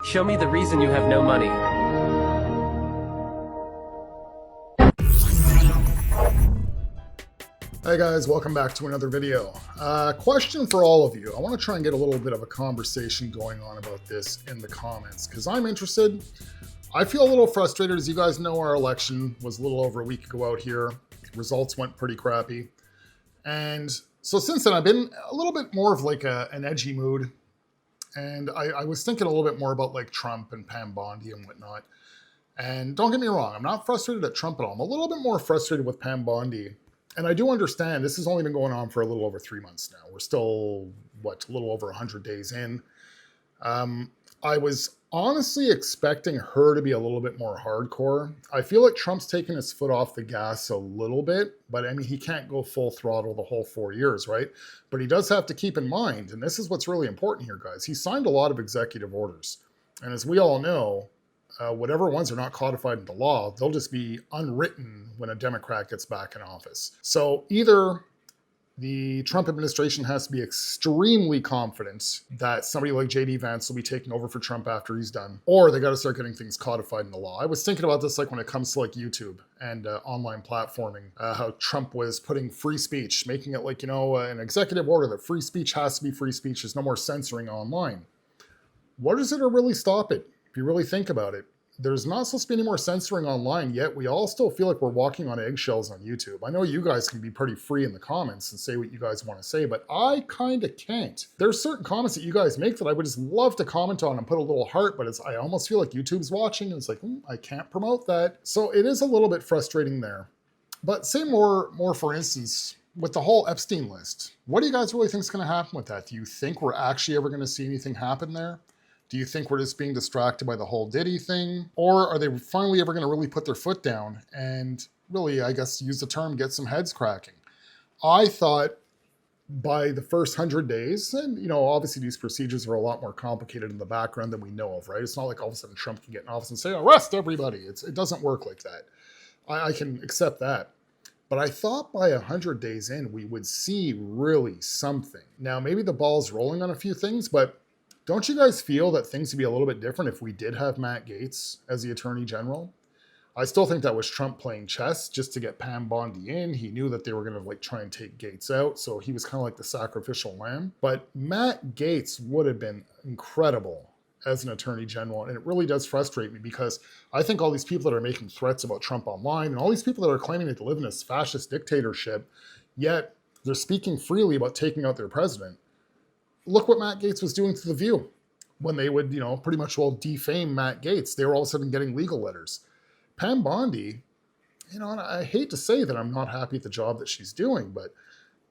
Show me the reason you have no money. Hey guys, welcome back to another video. Question for all of you. I want to try and get a little bit of a conversation going on about this in the comments because I'm interested. I feel a little frustrated. As you guys know, our election was a little over a week ago out here. Results went pretty crappy. And so since then, I've been a little bit more of like an edgy mood. And I was thinking a little bit more about like Trump and Pam Bondi and whatnot. And don't get me wrong, I'm not frustrated at Trump at all. I'm a little bit more frustrated with Pam Bondi. And I do understand this has only been going on for a little over 3 months now. We're still, a little over 100 days in. I was honestly expecting her to be a little bit more hardcore. I feel like Trump's taken his foot off the gas a little bit, but I mean, he can't go full throttle the whole 4 years, right? But he does have to keep in mind, and this is what's really important here, guys. He signed a lot of executive orders. And as we all know, whatever ones are not codified into law, they'll just be unwritten when a Democrat gets back in office. So either the Trump administration has to be extremely confident that somebody like J.D. Vance will be taking over for Trump after he's done, or they got to start getting things codified into law. I was thinking about this like when it comes to like YouTube and online platforming, how Trump was putting free speech, making it like, an executive order that free speech has to be free speech. There's no more censoring online. What is it to really stop it? If you really think about it, there's not supposed to be any more censoring online, yet we all still feel like we're walking on eggshells on YouTube. I know you guys can be pretty free in the comments and say what you guys want to say, but I kind of can't. There's certain comments that you guys make that I would just love to comment on and put a little heart, but I almost feel like YouTube's watching and it's like, I can't promote that. So it is a little bit frustrating there. But say more for instance, with the whole Epstein list, what do you guys really think is going to happen with that? Do you think we're actually ever going to see anything happen there? Do you think we're just being distracted by the whole Diddy thing? Or are they finally ever going to really put their foot down and really, I guess, use the term, get some heads cracking? I thought by the first 100 days, and obviously these procedures are a lot more complicated in the background than we know of, right? It's not like all of a sudden Trump can get in office and say, arrest everybody. It doesn't work like that. I can accept that. But I thought by 100 days in, we would see really something. Now, maybe the ball's rolling on a few things, but don't you guys feel that things would be a little bit different if we did have Matt Gaetz as the Attorney General? I still think that was Trump playing chess just to get Pam Bondi in. He knew that they were going to try and take Gaetz out, so he was kind of like the sacrificial lamb. But Matt Gaetz would have been incredible as an Attorney General, and it really does frustrate me because I think all these people that are making threats about Trump online and all these people that are claiming that they live in this fascist dictatorship, yet they're speaking freely about taking out their president. Look what Matt Gaetz was doing to The View when they would, pretty much defame Matt Gaetz. They were all of a sudden getting legal letters. Pam Bondi, and I hate to say that I'm not happy at the job that she's doing, but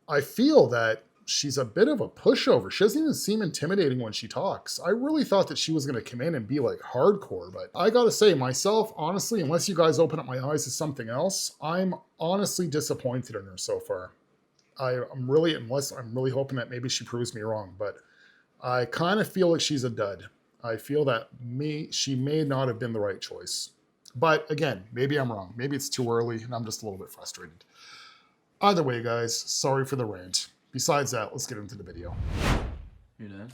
I feel that she's a bit of a pushover. She doesn't even seem intimidating when she talks. I really thought that she was going to come in and be like hardcore, but I got to say myself, honestly, unless you guys open up my eyes to something else, I'm honestly disappointed in her so far. I'm really hoping that maybe she proves me wrong, but I kind of feel like she's a dud. I feel that she may not have been the right choice. But again, maybe I'm wrong. Maybe it's too early and I'm just a little bit frustrated. Either way, guys, sorry for the rant. Besides that, let's get into the video. You're dead?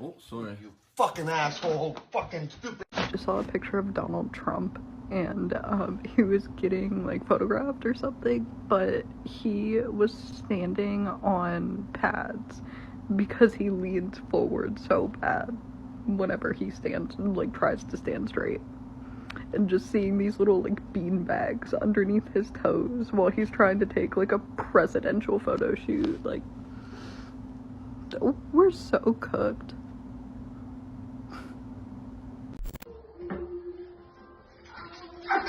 Oh, sorry. You fucking asshole, fucking stupid. I just saw a picture of Donald Trump and he was getting photographed or something, but he was standing on pads because he leans forward so bad whenever he tries to stand straight. And just seeing these little bean bags underneath his toes while he's trying to take a presidential photo shoot, we're so cooked.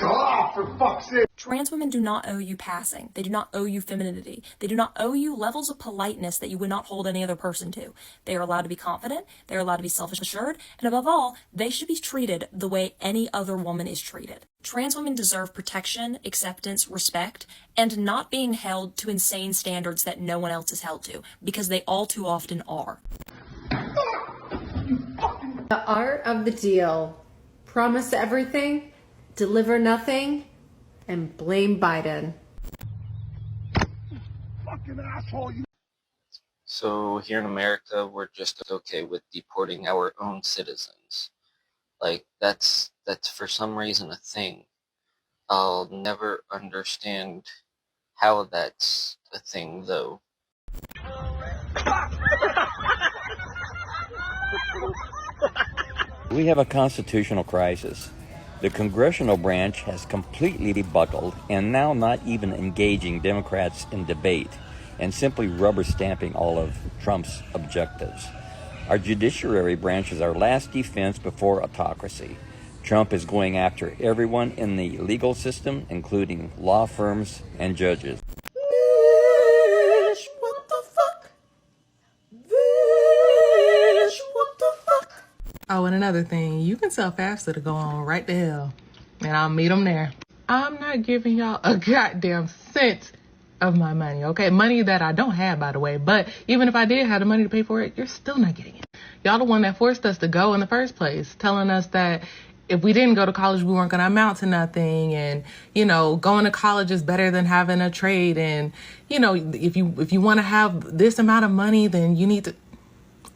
Oh, for fuck's sake. Trans women do not owe you passing. They do not owe you femininity. They do not owe you levels of politeness that you would not hold any other person to. They are allowed to be confident. They are allowed to be self-assured. And above all, they should be treated the way any other woman is treated. Trans women deserve protection, acceptance, respect, and not being held to insane standards that no one else is held to, because they all too often are. The art of the deal. Promise everything, deliver nothing, and blame Biden. Fucking asshole, you. So here in America, we're just okay with deporting our own citizens. Like, that's for some reason a thing. I'll never understand how that's a thing, though. We have a constitutional crisis. The congressional branch has completely buckled and now not even engaging Democrats in debate and simply rubber stamping all of Trump's objectives. Our judiciary branch is our last defense before autocracy. Trump is going after everyone in the legal system, including law firms and judges. Bitch, what the fuck? Bitch, what the fuck? Oh, and another thing, you can tell FAFSA to go on right to hell, and I'll meet them there. I'm not giving y'all a goddamn cent of my money, okay? Money that I don't have, by the way, but even if I did have the money to pay for it, you're still not getting it. Y'all the one that forced us to go in the first place, telling us that if we didn't go to college, we weren't going to amount to nothing. And, you know, going to college is better than having a trade. And, you know, if you want to have this amount of money, then you need to.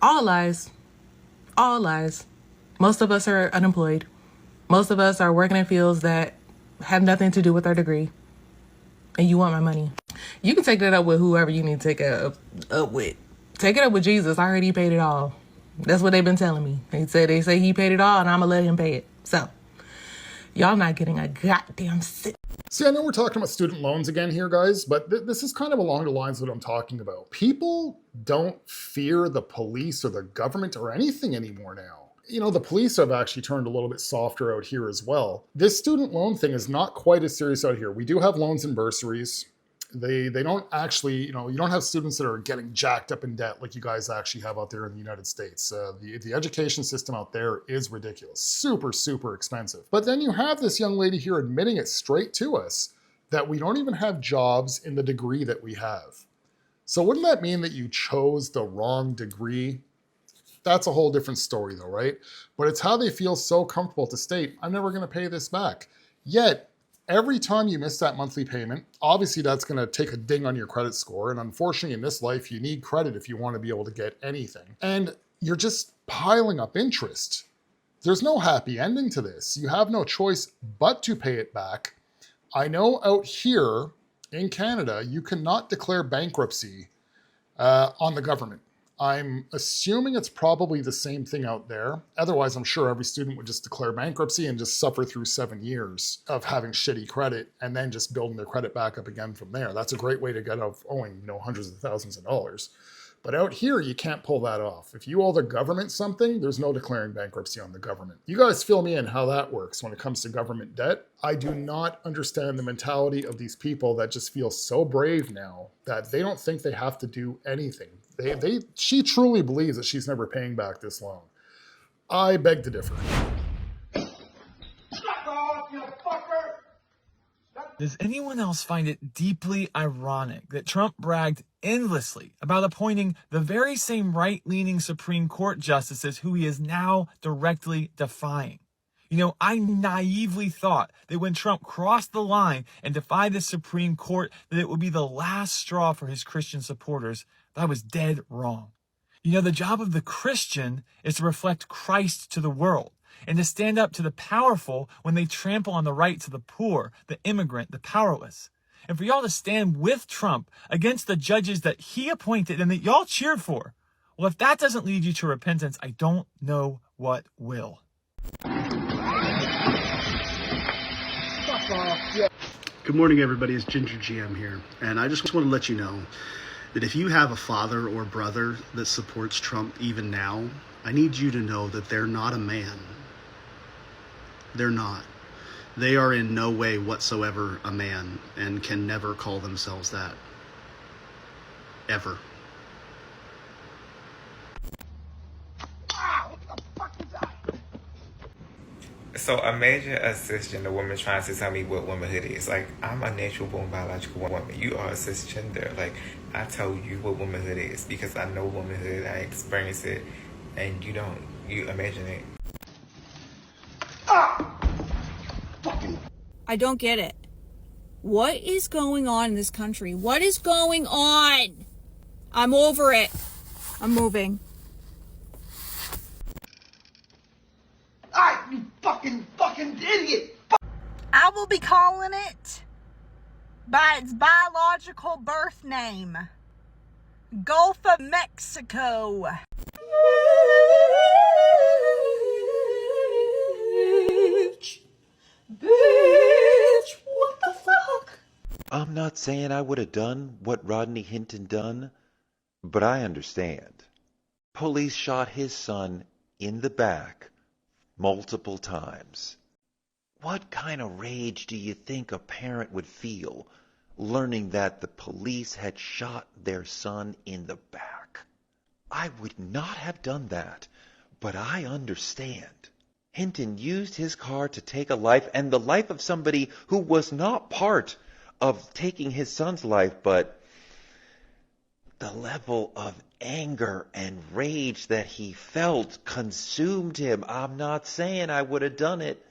All lies. All lies. Most of us are unemployed. Most of us are working in fields that have nothing to do with our degree. And you want my money. You can take that up with whoever you need to take it up with. Take it up with Jesus. I heard he paid it all. That's what they've been telling me. They say he paid it all, and I'm going to let him pay it. So, y'all not getting a goddamn cent. See, I know we're talking about student loans again here, guys, but this is kind of along the lines of what I'm talking about. People don't fear the police or the government or anything anymore now. You know, the police have actually turned a little bit softer out here as well. This student loan thing is not quite as serious out here. We do have loans and bursaries. They don't actually, you know, you don't have students that are getting jacked up in debt like you guys actually have out there in the United States. The education system out there is ridiculous, super, super expensive. But then you have this young lady here admitting it straight to us that we don't even have jobs in the degree that we have. So wouldn't that mean that you chose the wrong degree? That's a whole different story though, right? But it's how they feel so comfortable to state, I'm never gonna pay this back. Yet, every time you miss that monthly payment, obviously that's going to take a ding on your credit score. And unfortunately in this life, you need credit if you want to be able to get anything. And you're just piling up interest. There's no happy ending to this. You have no choice but to pay it back. I know out here in Canada, you cannot declare bankruptcy on the government. I'm assuming it's probably the same thing out there. Otherwise, I'm sure every student would just declare bankruptcy and just suffer through 7 years of having shitty credit and then just building their credit back up again from there. That's a great way to get out of owing, you know, hundreds of thousands of dollars. But out here, you can't pull that off. If you owe the government something, there's no declaring bankruptcy on the government. You guys fill me in how that works when it comes to government debt. I do not understand the mentality of these people that just feel so brave now that they don't think they have to do anything. She truly believes that she's never paying back this loan. I beg to differ. Does anyone else find it deeply ironic that Trump bragged endlessly about appointing the very same right-leaning Supreme Court justices who he is now directly defying? You know, I naively thought that when Trump crossed the line and defied the Supreme Court, that it would be the last straw for his Christian supporters. But I was dead wrong. You know, the job of the Christian is to reflect Christ to the world and to stand up to the powerful when they trample on the rights of the poor, the immigrant, the powerless. And for y'all to stand with Trump against the judges that he appointed and that y'all cheered for, well, if that doesn't lead you to repentance, I don't know what will. Good morning, everybody. It's Ginger GM here, and I just want to let you know that if you have a father or brother that supports Trump even now, I need you to know that they're not a man. They're not. They are in no way whatsoever a man and can never call themselves that. Ever. So imagine a cisgender woman trying to tell me what womanhood is. Like, I'm a natural born biological woman. You are a cisgender. Like, I tell you what womanhood is because I know womanhood, I experience it, and you don't. You imagine it. I don't get it. What is going on in this country? What is going on? I'm over it. I'm moving. You fucking idiot. I will be calling it by its biological birth name, Gulf of Mexico. Bitch, what the fuck? I'm not saying I would have done what Rodney Hinton done, but I understand. Police shot his son in the back multiple times. What kind of rage do you think a parent would feel learning that the police had shot their son in the back? I would not have done that, but I understand. Hinton used his car to take a life, and the life of somebody who was not part of taking his son's life, but the level of anger and rage that he felt consumed him. I'm not saying I would have done it,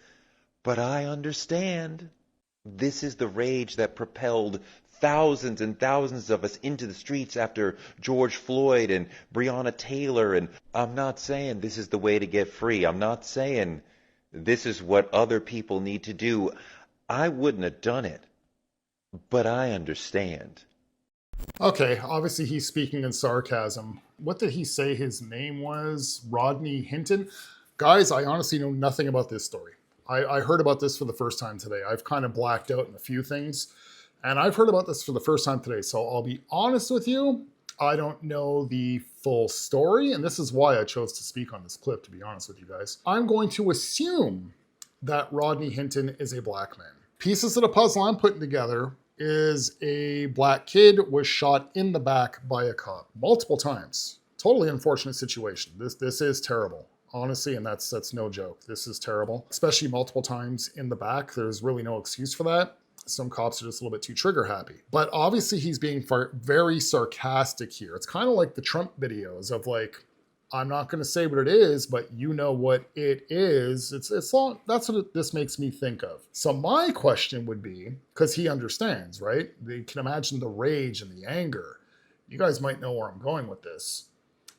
but I understand. This is the rage that propelled thousands and thousands of us into the streets after George Floyd and Breonna Taylor. And I'm not saying this is the way to get free. I'm not saying this is what other people need to do. I wouldn't have done it, but I understand. Okay, obviously he's speaking in sarcasm. What did he say his name was? Rodney Hinton? Guys, I honestly know nothing about this story. I heard about this for the first time today. I've kind of blacked out in a few things, and I've heard about this for the first time today. So I'll be honest with you, I don't know the full story, and this is why I chose to speak on this clip, to be honest with you guys. I'm going to assume that Rodney Hinton is a black man. Pieces of the puzzle I'm putting together is a black kid was shot in the back by a cop multiple times. Totally unfortunate situation. This is terrible. Honestly, and that's no joke. This is terrible, especially multiple times in the back. There's really no excuse for that. Some cops are just a little bit too trigger happy. But obviously he's being very sarcastic here. It's kind of like the Trump videos of like, I'm not going to say what it is, but you know what it is. It's long. That's what this makes me think of. So my question would be, because he understands, right? You can imagine the rage and the anger. You guys might know where I'm going with this.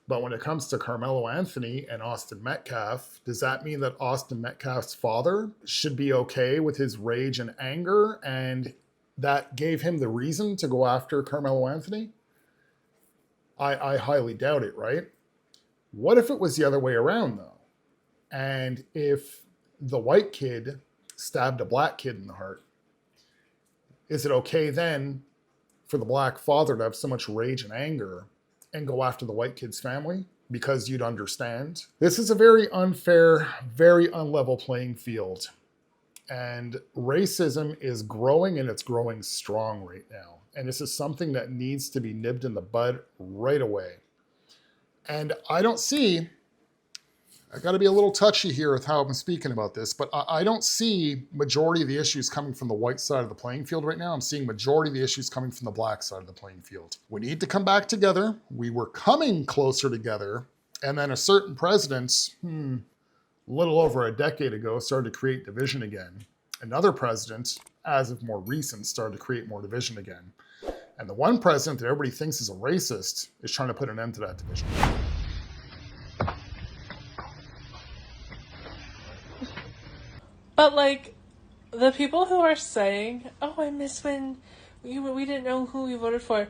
But when it comes to Carmelo Anthony and Austin Metcalf, does that mean that Austin Metcalf's father should be okay with his rage and anger, and that gave him the reason to go after Carmelo Anthony? I highly doubt it, right? What if it was the other way around, though? And if the white kid stabbed a black kid in the heart, is it okay then for the black father to have so much rage and anger and go after the white kid's family because you'd understand? This is a very unfair, very unlevel playing field. And racism is growing, and it's growing strong right now. And this is something that needs to be nipped in the bud right away. And I don't see, I got to be a little touchy here with how I'm speaking about this, but I don't see majority of the issues coming from the white side of the playing field right now. I'm seeing majority of the issues coming from the black side of the playing field. We need to come back together. We were coming closer together, and then a certain president, a little over a decade ago, started to create division again. Another president, as of more recent, started to create more division again. And the one president that everybody thinks is a racist is trying to put an end to that division. But, like, the people who are saying, oh, I miss when we didn't know who we voted for,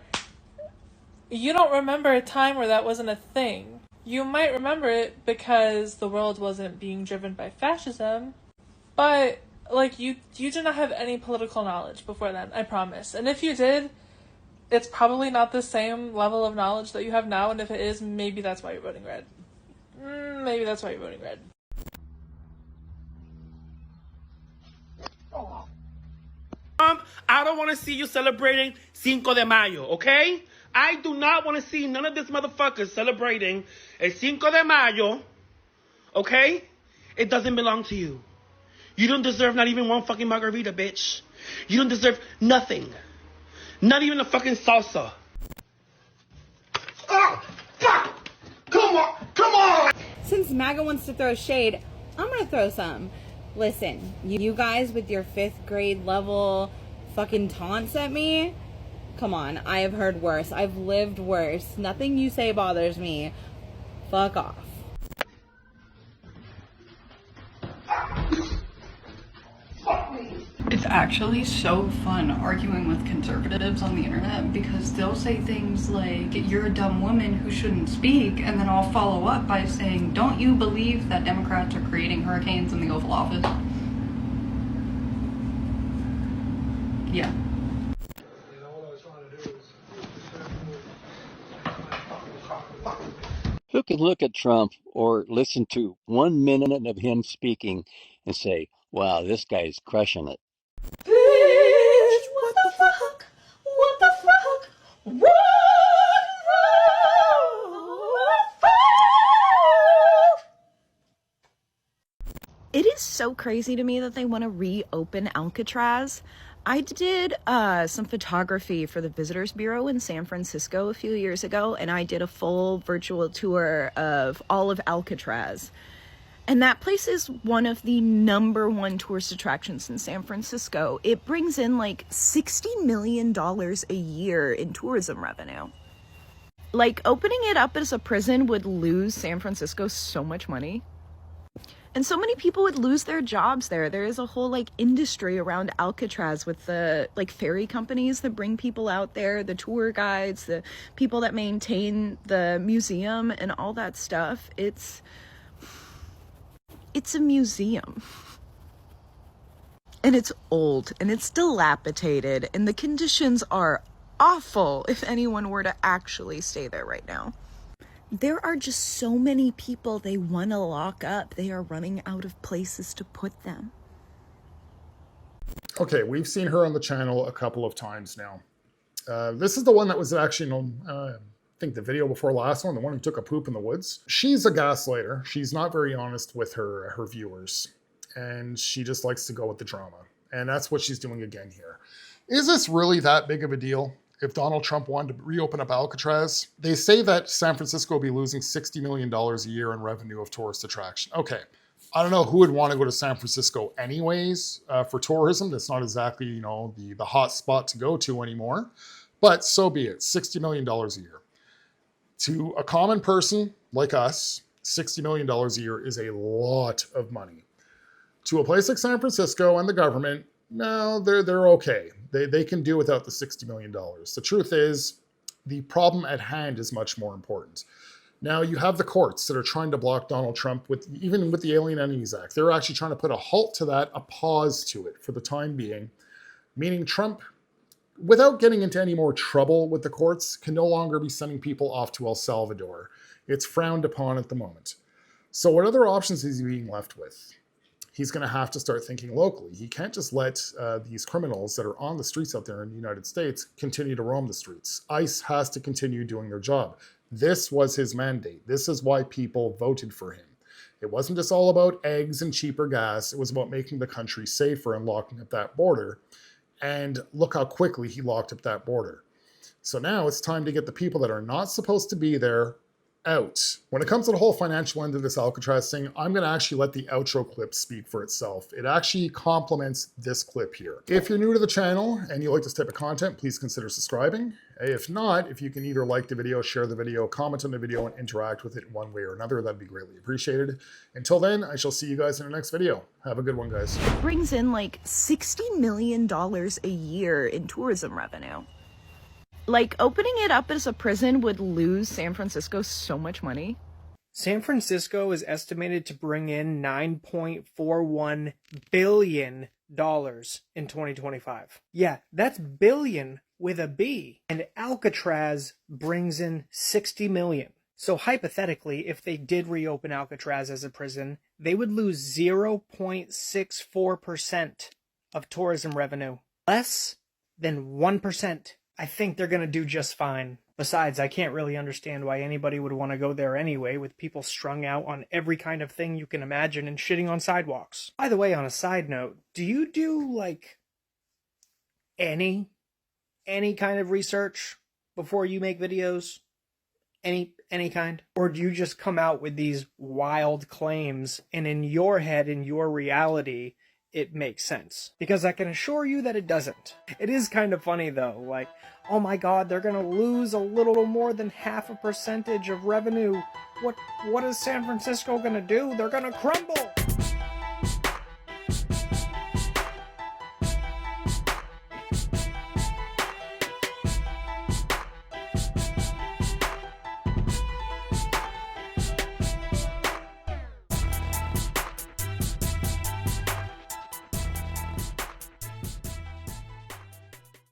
you don't remember a time where that wasn't a thing. You might remember it because the world wasn't being driven by fascism, but, like, you did not have any political knowledge before then, I promise. And if you did, it's probably not the same level of knowledge that you have now, and if it is, maybe that's why you're voting red. Maybe that's why you're voting red. I don't want to see you celebrating Cinco de Mayo, okay? I do not want to see none of this motherfuckers celebrating el Cinco de Mayo, okay? It doesn't belong to you. You don't deserve not even one fucking margarita, bitch. You don't deserve nothing. Not even a fucking salsa. Oh, fuck! Come on! Since MAGA wants to throw shade, I'm gonna throw some. Listen, you guys with your 5th grade level fucking taunts at me, come on, I have heard worse. I've lived worse. Nothing you say bothers me. Fuck off. actually so fun arguing with conservatives on the internet because they'll say things like, you're a dumb woman who shouldn't speak, and then I'll follow up by saying, don't you believe that Democrats are creating hurricanes in the Oval Office? Yeah. Who can look at Trump or listen to 1 minute of him speaking and say, wow, this guy's crushing it? Bitch, what the fuck? What the fuck? What the fuck? It is so crazy to me that they want to reopen Alcatraz. I did some photography for the Visitors Bureau in San Francisco a few years ago, and I did a full virtual tour of all of Alcatraz. And that place is one of the #1 tourist attractions in San Francisco. It brings in like $60 million a year in tourism revenue. Like, opening it up as a prison would lose San Francisco so much money. And so many people would lose their jobs there. There is a whole like industry around Alcatraz with the like ferry companies that bring people out there, the tour guides, the people that maintain the museum and all that stuff. It's a museum. And it's old and it's dilapidated and the conditions are awful if anyone were to actually stay there right now. There are just so many people they want to lock up. They are running out of places to put them. Okay, we've seen her on the channel a couple of times now. This is the one that was actually on, I think the video before last one, the one who took a poop in the woods. She's a gaslighter. She's not very honest with her viewers. And she just likes to go with the drama. And that's what she's doing again here. Is this really that big of a deal? If Donald Trump wanted to reopen up Alcatraz, they say that San Francisco will be losing $60 million a year in revenue of tourist attraction. Okay, I don't know who would want to go to San Francisco anyways for tourism. That's not exactly, you know, the hot spot to go to anymore, but so be it. $60 million a year. To a common person like us, $60 million a year is a lot of money. To a place like San Francisco and the government, no, they're okay. They can do without the $60 million. The truth is, the problem at hand is much more important. Now, you have the courts that are trying to block Donald Trump, even with the Alien Enemies Act. They're actually trying to put a halt to that, a pause to it for the time being, meaning Trump, without getting into any more trouble with the courts, can no longer be sending people off to El Salvador. It's frowned upon at the moment. So what other options is he being left with? He's going to have to start thinking locally. He can't just let these criminals that are on the streets out there in the United States continue to roam the streets. ICE has to continue doing their job. This was his mandate. This is why people voted for him. It wasn't just all about eggs and cheaper gas. It was about making the country safer and locking up that border. And look how quickly he locked up that border. So now it's time to get the people that are not supposed to be there out. When it comes to the whole financial end of this Alcatraz thing, I'm going to actually let the outro clip speak for itself. It actually complements this clip here. If you're new to the channel and you like this type of content, please consider subscribing. If not, if you can either like the video, share the video, comment on the video, and interact with it in one way or another, that'd be greatly appreciated. Until then, I shall see you guys in the next video. Have a good one, guys. It brings in like $60 million a year in tourism revenue. Like, opening it up as a prison would lose San Francisco so much money. San Francisco is estimated to bring in $9.41 billion in 2025. Yeah, that's billion with a B. And Alcatraz brings in $60 million. So hypothetically, if they did reopen Alcatraz as a prison, they would lose 0.64% of tourism revenue. Less than 1%. I think they're going to do just fine. Besides, I can't really understand why anybody would want to go there anyway, with people strung out on every kind of thing you can imagine and shitting on sidewalks. By the way, on a side note, do you do, like, any kind of research before you make videos? Any kind? Or do you just come out with these wild claims, and in your head, in your reality, it makes sense? Because I can assure you that it doesn't. It is kind of funny though, like, oh my god, they're gonna lose a little more than 0.5% of revenue. What is San Francisco gonna do? They're gonna crumble!